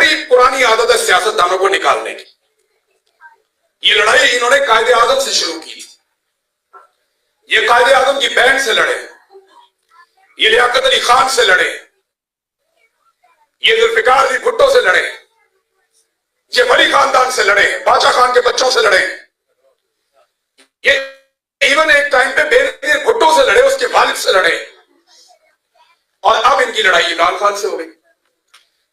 बड़ी पुरानी आदत है सियासतदानों को निकालने की। ये लड़ाई इन्होंने कायदे आजम से शुरू की थी। ये कायदे आजम की बहन से लड़े, ये लियाकत अली खान से लड़े, ये जुल्फिकार अली भुट्टो से लड़े, ये वली खानदान से लड़े, बादशाह खान के बच्चों से लड़े, ये इवन एक टाइम पे बेनजीर भुट्टो से लड़े, उसके वालिद से लड़े, और अब इनकी लड़ाई इमरान खान से हो गई।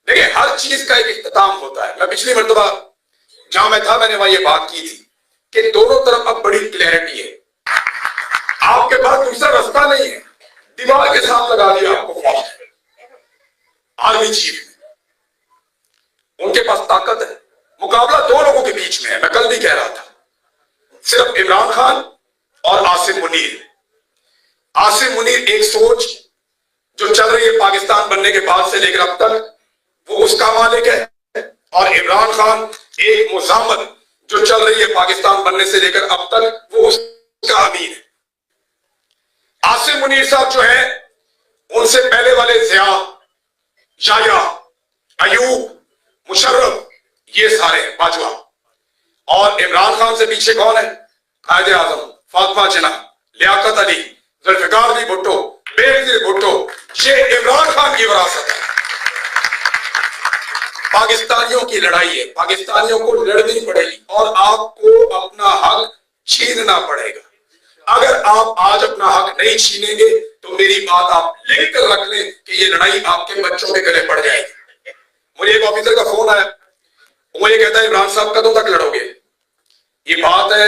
देखिए, हर चीज का एक इख्तिताम होता है। मैं पिछली मर्तबा जहां मैं था, मैंने वहां ये बात की थी कि दोनों तरफ अब बड़ी क्लैरिटी है। आपके पास दूसरा रास्ता नहीं है, दीवार के साथ लगा दिया आपको आर्मी चीफ ने। उनके पास ताकत है, मुकाबला दो लोगों के बीच में है। मैं कल भी कह रहा था, सिर्फ इमरान खान और आसिम मुनीर। आसिम मुनीर एक सोच जो चल रही है पाकिस्तान बनने के बाद से लेकर अब तक, वो उसका मालिक है, और इमरान खान एक मुजामत जो चल रही है पाकिस्तान बनने से लेकर अब तक, वो उसका अमीन है। आसिम मुनीर साहब जो है, उनसे पहले वाले जिया, याया, अयूब, मुशर्रफ, ये सारे हैं बाजवा। और इमरान खान से पीछे कौन है? कायदे आजम, फातिमा जिन्ना, लियाकत अली, जुल्फिकार अली भुट्टो, बेनजीर भुट्टो। ये इमरान खान की विरासत है। पाकिस्तानियों की लड़ाई है, पाकिस्तानियों को लड़नी पड़ेगी और आपको अपना हक छीनना पड़ेगा। अगर आप आज अपना हक नहीं छीनेंगे तो मेरी बात आप लिख कर रख लें कि ये लड़ाई आपके बच्चों के गले पड़ जाएगी। मुझे एक ऑफिसर का फोन आया, वो ये कहता है, इमरान साहब कदों तक लड़ोगे? ये बात है,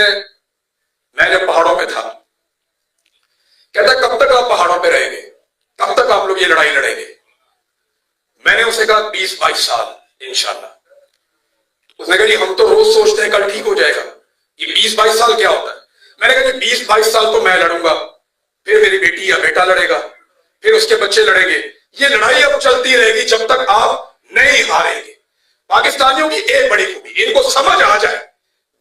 मैं जब पहाड़ों पे था, कहता कब तक आप पहाड़ों पे रहेंगे, कब तक आप लोग ये लड़ाई लड़ेंगे? मैंने उसे कहा 20-22 साल इंशाल्लाह। उसने कहा जी हम तो रोज सोचते हैं कल ठीक हो जाएगा, ये 20-22 साल क्या होता है? मैंने कहा जी 20-22 साल तो मैं लड़ूंगा, फिर मेरी बेटी या बेटा लड़ेगा, फिर उसके बच्चे लड़ेंगे। ये लड़ाई अब चलती रहेगी जब तक आप नहीं हारेंगे। पाकिस्तानियों की एक बड़ी खूबी, इनको समझ आ जाए,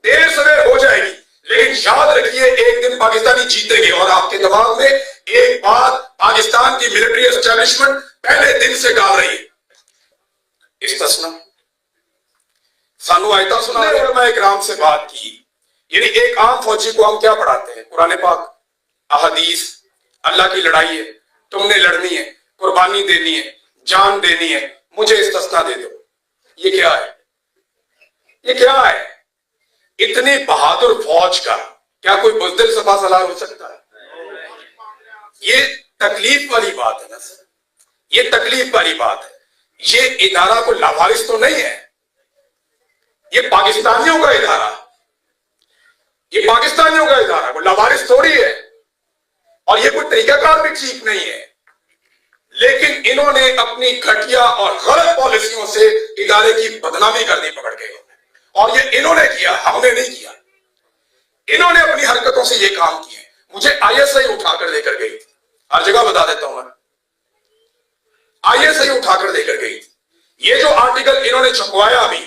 देर सवेर हो जाएगी, लेकिन याद रखिए एक दिन पाकिस्तानी जीतेंगे। और आपके दिमाग में एक बात पाकिस्तान की मिलिट्री एस्टेब्लिशमेंट पहले दिन से डाल रही है, इस्तिस्ना सानू आयता सुना। मैं इकराम से बात की, यानी एक आम फौजी को हम क्या पढ़ाते हैं? कुरान पाक, अहदीस, अल्लाह की लड़ाई है, तुमने लड़नी है, कुर्बानी देनी है, जान देनी है, मुझे इस्तिस्ना दे दो। ये क्या है? ये क्या है? इतनी बहादुर फौज का क्या कोई बुज़दिल सफा सलाह हो सकता है? ये तकलीफ वाली बात है ना सर, ये तकलीफ वाली बात है। ये इदारा कोई लावारिस तो नहीं है, ये पाकिस्तानियों का इदारा, ये पाकिस्तानियों का इदारा, कोई लावारिस थोड़ी है। और ये कोई तरीकाकार भी ठीक नहीं है, लेकिन इन्होंने अपनी घटिया और गलत पॉलिसियों से इदारे की बदनामी करनी पकड़ गए। और ये इन्होंने किया, हमने नहीं किया। इन्होंने अपनी हरकतों से ये काम किए। मुझे आईएसआई उठाकर लेकर गई थी, हर जगह बता देता हूं मैं, आईएसआई उठाकर लेकर गई थी। ये जो आर्टिकल इन्होंने छपवाया अभी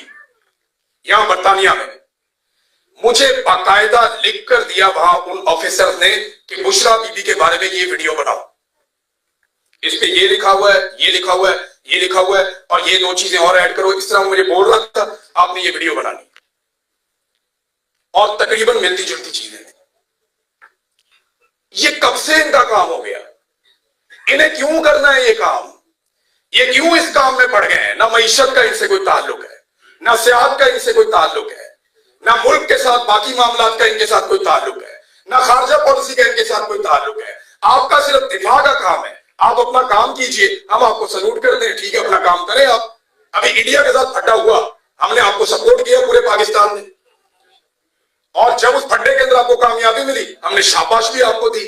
यहां बर्तानिया में, मुझे बाकायदा लिख कर दिया वहां उन ऑफिसर्स ने कि बुशरा बीबी के बारे में ये वीडियो बनाओ, इस पे ये लिखा हुआ है, ये लिखा हुआ है, ये लिखा हुआ है, और ये दो चीजें और ऐड करो। इस तरह मुझे बोल रहा था, आपने ये वीडियो बनानी, और तकरीबन मिलती जुलती चीजें। ये कब से इनका काम हो गया? इन्हें क्यों करना है ये काम? ये क्यों इस काम में पड़ गए हैं? ना मईशत का इनसे कोई ताल्लुक है, ना सियासत का इनसे कोई ताल्लुक है, ना मुल्क के साथ बाकी मामलात का इनके साथ कोई ताल्लुक है, ना खारजा पॉलिसी का इनके साथ कोई ताल्लुक है। आपका सिर्फ दिफा का काम है, आप अपना काम कीजिए, हम आपको सल्यूट करते हैं, ठीक है अपना काम करें आप। अभी इंडिया के साथ फड्डा हुआ, हमने आपको सपोर्ट किया पूरे पाकिस्तान ने, और जब उस फड्डे के अंदर आपको कामयाबी मिली, हमने शाबाश भी आपको दी।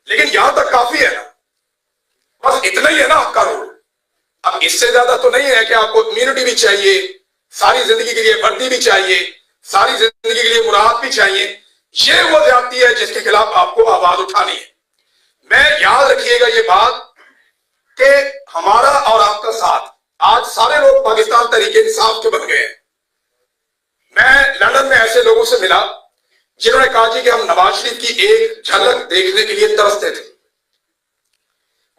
लेकिन यहां तक काफी है ना, बस इतना ही है ना आपका रोल। अब इससे ज्यादा तो नहीं है कि आपको इम्यूनिटी भी चाहिए, सारी जिंदगी के लिए वर्दी भी चाहिए, सारी जिंदगी के लिए मुराद भी चाहिए। ये वो ज्यादती है जिसके खिलाफ आपको आवाज उठानी है। मैं याद रखिएगा ये बात कि हमारा और आपका साथ, आज सारे लोग पाकिस्तान तरीके इंसाफ के बन गए हैं। मैं लंदन में ऐसे लोगों से मिला जिन्होंने कहा कि हम नवाज शरीफ की एक झलक देखने के लिए तरसते थे।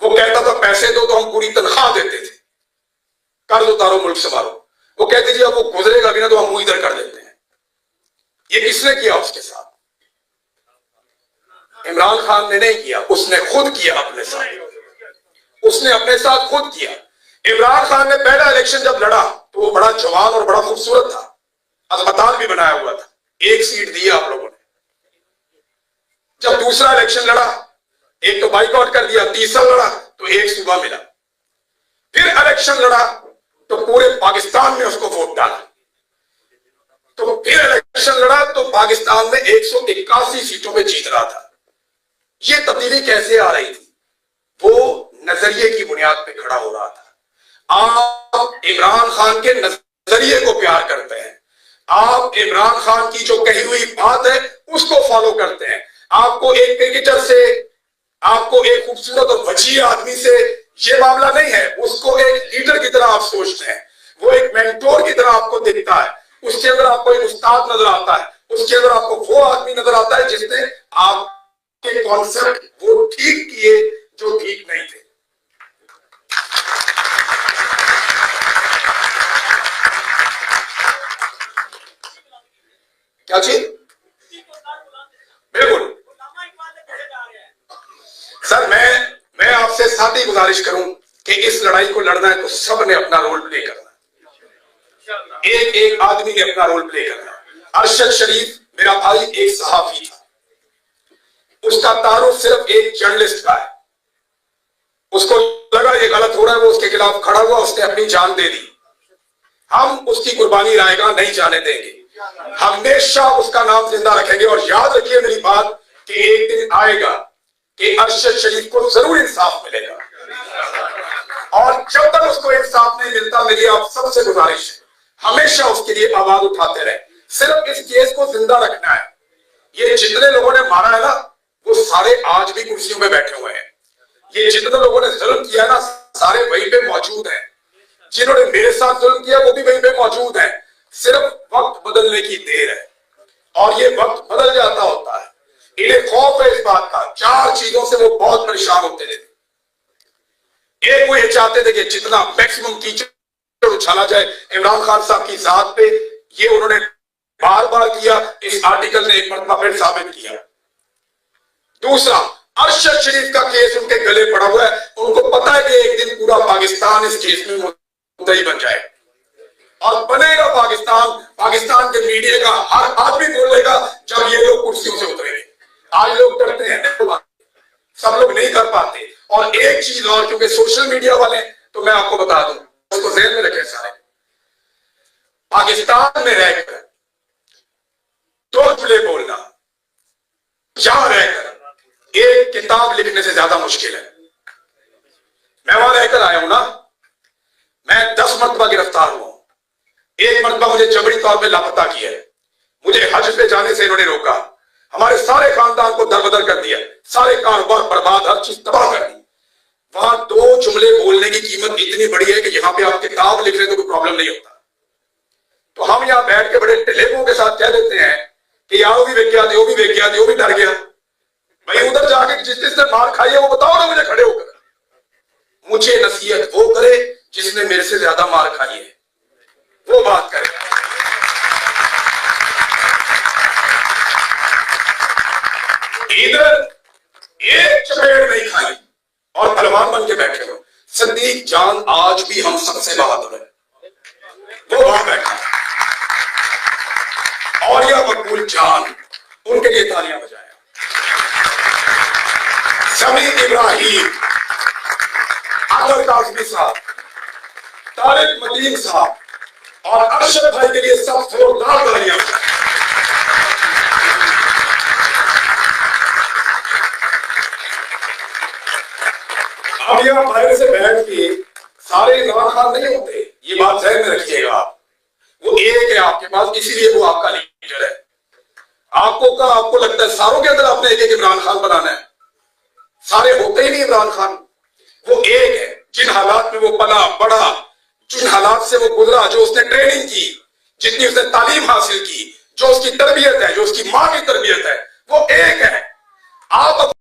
वो कहता था पैसे दो तो हम पूरी तनख्वाह देते थे, कर्ज उतारो मुल्क संभालो। वो कहते जी अब वो गुजरेगा भी ना तो हम मुंह इधर कर देते हैं। ये किसने किया उसके साथ? इमरान खान ने नहीं किया, उसने खुद किया अपने साथ। उसने अपने साथ खुद किया। इमरान खान ने पहला इलेक्शन जब लड़ा तो वो बड़ा जवान और बड़ा खूबसूरत था, अस्पताल भी बनाया हुआ था, एक सीट दी आप लोगों ने। जब दूसरा इलेक्शन लड़ा, एक तो बाइकआउट कर दिया, तीसरा लड़ा तो एक सूबा मिला, फिर इलेक्शन लड़ा तो पूरे पाकिस्तान में उसको वोट डाला, तो फिर इलेक्शन लड़ा तो पाकिस्तान में 181 सीटों पे जीत रहा था। ये तब्दीली कैसे आ रही थी? वो नजरिए की बुनियाद पे खड़ा हो रहा था। आप इमरान खान के नजरिए को प्यार करते हैं, आप इमरान खान की जो कही हुई बात है उसको फॉलो करते हैं। आपको एक क्रिकेटर से, आपको एक खूबसूरत और वजीर आदमी से ये मामला नहीं है, उसको एक लीडर की तरह आप सोचते हैं, वो एक मेंटोर की तरह आपको दिखता है, उसके अंदर आपको एक उस्ताद नजर आता है, उसके अंदर आपको वो आदमी नजर आता है जिसने आपके कॉन्सेप्ट वो ठीक किए जो ठीक नहीं थे। क्या चीज? बिल्कुल सर, मैं आपसे साथ ही गुजारिश करूं कि इस लड़ाई को लड़ना है तो सब ने अपना रोल प्ले करना है, एक एक आदमी ने अपना रोल प्ले करना है। अरशद शरीफ मेरा भाई एक सहाफी था, उसका तारुफ सिर्फ एक जर्नलिस्ट का है, उसको लगा ये गलत हो रहा है, वो उसके खिलाफ खड़ा हुआ, उसने अपनी जान दे दी। हम उसकी कुर्बानी रायगा नहीं जाने देंगे, हमेशा उसका नाम जिंदा रखेंगे। और याद रखिए मेरी बात कि एक दिन आएगा कि अरशद शरीफ को जरूर इंसाफ मिलेगा, और जब तक उसको इंसाफ नहीं मिलता मेरी आप सबसे गुजारिश है हमेशा उसके लिए आवाज उठाते रहे। सिर्फ इस केस को जिंदा रखना है। ये जितने लोगों ने मारा है ना, वो सारे आज भी कुर्सियों पे बैठे हुए हैं। ये जितने लोगों ने जुल्म किया ना, सारे वहीं पे मौजूद हैं। जिन्होंने मेरे साथ जुल्म किया वो भी वहीं पे मौजूद है। सिर्फ वक्त बदलने की देर है, और ये वक्त बदल जाता होता है। इन्हें खौफ है इस बात का। 4 चीजों से वो बहुत परेशान होते थे। एक, वो ये चाहते थे कि जितना मैक्सिमम कीचड़ उछाला जाए इमरान खान साहब की जात पे, ये उन्होंने बार बार किया, इस आर्टिकल ने एक मरतबा फिर साबित किया। दूसरा, अरशद शरीफ का केस उनके गले पड़ा हुआ है, उनको पता है कि एक दिन पूरा पाकिस्तान इस केस में मुद्दई बन जाए, और बनेगा पाकिस्तान। पाकिस्तान के मीडिया का हर आदमी बोलेगा जब ये लोग कुर्सियों से उतरेंगे। आज लोग डरते हैं, सब लोग नहीं कर पाते। और एक चीज और, क्योंकि सोशल मीडिया वाले, तो मैं आपको बता दूं, उसको ध्यान में रखें सारे, पाकिस्तान में रहकर दो जुमले बोलना यहां रहकर एक किताब लिखने से ज्यादा मुश्किल है। मैं वहां रहकर आया हूं ना, मैं 10 मरतबा गिरफ्तार हुआ। एक मरतबा मुझे जबरी तौर पे लापता किया है, मुझे हज पे जाने से इन्होंने रोका, हमारे सारे खानदान को दरबदर कर दिया, सारे कारोबार बर्बाद, हर चीज तबाह कर दी। वहां 2 जुमले बोलने की कीमत इतनी बड़ी है कि यहाँ पे आप किताब लिख रहे तो कोई प्रॉब्लम नहीं होता। तो हम यहाँ बैठ के बड़े टिलेबों के साथ कह देते हैं कि यार वो भी वेख गया, वो भी वेख गया, वो भी डर गया। भाई उधर जाके जिसने मार खाई है वो बताओ ना मुझे खड़े होकर। मुझे नसीहत वो करे जिसने मेरे से ज्यादा मार खाई है, वो बात करे। इधर एक चपेट नहीं खाई और पहलवान बन के बैठे हो। सदीक जान आज भी हम सबसे बहादुर है, वो वहां बैठा, और यह मकबूल जान, उनके लिए तालियां बजाया। जमीन इब्राहिम, आदर काजमी साहब, तारिक मदीन साहब और अरशद भाई के लिए सब जोरदार तालियां बजाया। अब यहां बाहर से बैठ के सारे इमरान खान नहीं होते, ये बात ध्यान में रखिएगा आप। वो एक है आपके पास, इसीलिए वो आपका लीडर है। आपको लगता है सारों के अंदर आपने एक एक इमरान खान बनाना है, सारे होते ही नहीं इमरान खान। वो एक है, जिन हालात में वो पला बड़ा, जिन हालात से वो गुजरा, जो उसने ट्रेनिंग की, जितनी उसने तालीम हासिल की, जो उसकी तरबियत है, जो उसकी माँ की तरबियत है, वो एक है। आप